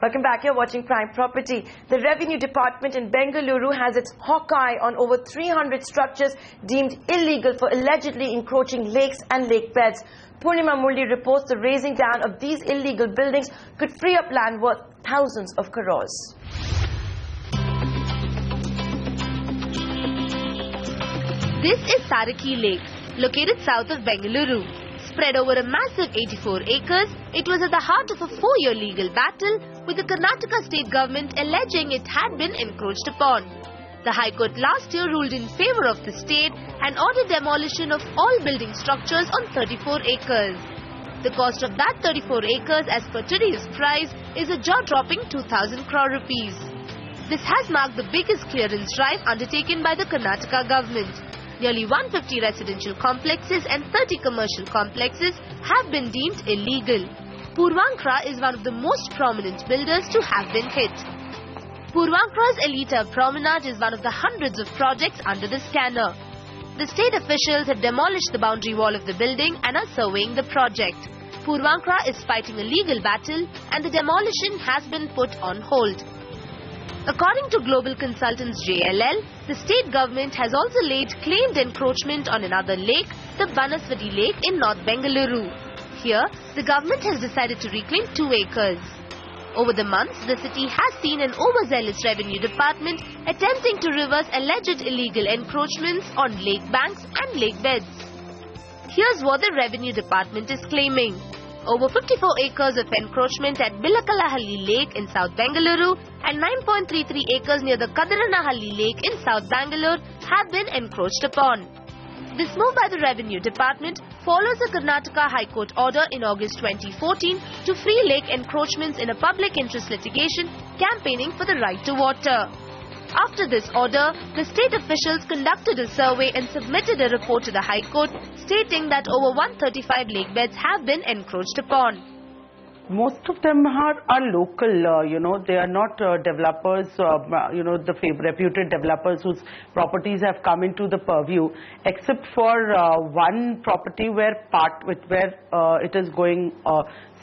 Welcome back. You're watching Prime Property. The Revenue Department in Bengaluru has its hawk eye on over 300 structures deemed illegal for allegedly encroaching lakes and lake beds. Purnima Mulli reports the razing down of these illegal buildings could free up land worth thousands of crores. This is Saraki Lake, located south of Bengaluru. Spread over a massive 84 acres, it was at the heart of a 4-year legal battle with the Karnataka state government alleging it had been encroached upon. The High Court last year ruled in favour of the state and ordered demolition of all building structures on 34 acres. The cost of that 34 acres as per today's price is a jaw-dropping 2,000 crore rupees. This has marked the biggest clearance drive undertaken by the Karnataka government. Nearly 150 residential complexes and 30 commercial complexes have been deemed illegal. Purvankara is one of the most prominent builders to have been hit. Purvankara's Elita Promenade is one of the hundreds of projects under the scanner. The state officials have demolished the boundary wall of the building and are surveying the project. Purvankara is fighting a legal battle and the demolition has been put on hold. According to global consultants JLL, the state government has also laid claimed encroachment on another lake, the Banasvati Lake in North Bengaluru. Here, the government has decided to reclaim 2 acres. Over the months, the city has seen an overzealous revenue department attempting to reverse alleged illegal encroachments on lake banks and lake beds. Here's what the revenue department is claiming. Over 54 acres of encroachment at Bilakalahalli Lake in South Bengaluru and 9.33 acres near the Kadaranahalli Lake in South Bangalore have been encroached upon. This move by the Revenue Department follows a Karnataka High Court order in August 2014 to free lake encroachments in a public interest litigation campaigning for the right to water. After this order, the state officials conducted a survey and submitted a report to the High Court stating that over 135 lake beds have been encroached upon. Most of them are local, they are not developers, the reputed developers whose properties have come into the purview, except for one property where it is going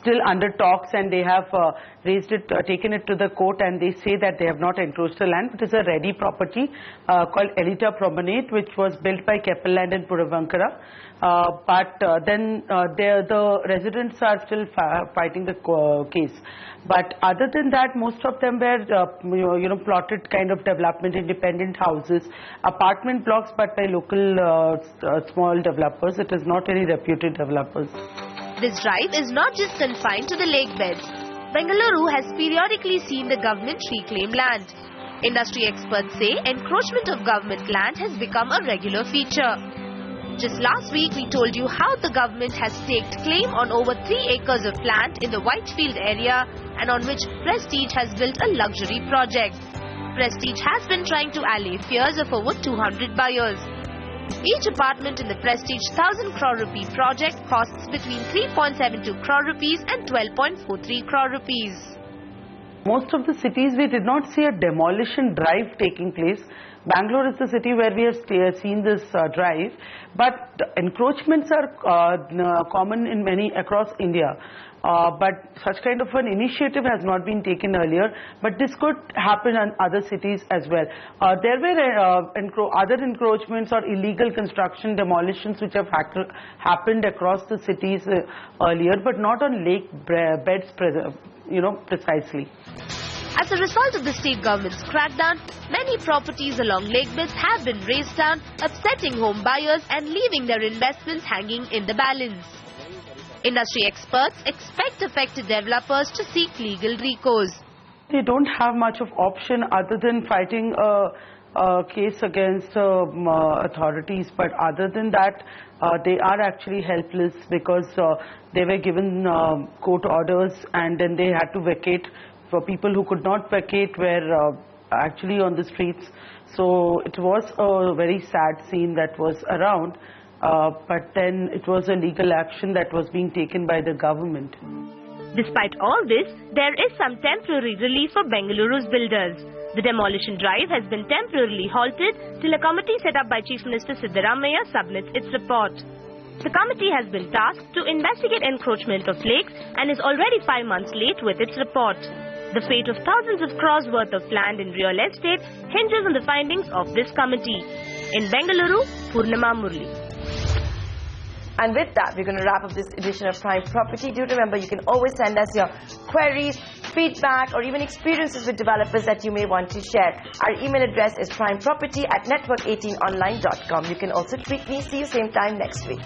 still under talks, and they have taken it to the court, and they say that they have not encroached the land. It is a ready property called Elita Promenade, which was built by Keppel Land in Puravankara. Then the residents are still fighting the case. But other than that, most of them were plotted kind of development, independent houses, apartment blocks, but by local small developers. It is not any reputed developers. This drive is not just confined to the lake beds. Bengaluru has periodically seen the government reclaim land. Industry experts say encroachment of government land has become a regular feature. Just last week, we told you how the government has staked claim on over 3 acres of land in the Whitefield area and on which Prestige has built a luxury project. Prestige has been trying to allay fears of over 200 buyers. Each apartment in the Prestige 1,000 crore rupee project costs between 3.72 crore rupees and 12.43 crore rupees. Most of the cities, we did not see a demolition drive taking place. Bangalore is the city where we have seen this drive, but encroachments are common in across India. But such kind of an initiative has not been taken earlier, but this could happen in other cities as well. There were other encroachments or illegal construction demolitions which have happened across the cities earlier, but not on lake beds precisely. As a result of the state government's crackdown, many properties along lake beds have been razed down, upsetting home buyers and leaving their investments hanging in the balance. Industry experts expect affected developers to seek legal recourse. They don't have much of option other than fighting a case against authorities, but other than that, they are actually helpless because they were given court orders and then they had to vacate. For people who could not vacate were actually on the streets. So it was a very sad scene that was around. But then it was a legal action that was being taken by the government. Despite all this, there is some temporary relief for Bengaluru's builders. The demolition drive has been temporarily halted till a committee set up by Chief Minister Siddaramaiah submits its report. The committee has been tasked to investigate encroachment of lakes and is already 5 months late with its report. The fate of thousands of crores worth of land in real estate hinges on the findings of this committee. In Bengaluru, Purnima Murli. And with that, we're going to wrap up this edition of Prime Property. Do remember, you can always send us your queries, feedback, or even experiences with developers that you may want to share. Our email address is primeproperty@network18online.com. You can also tweet me. See you same time next week.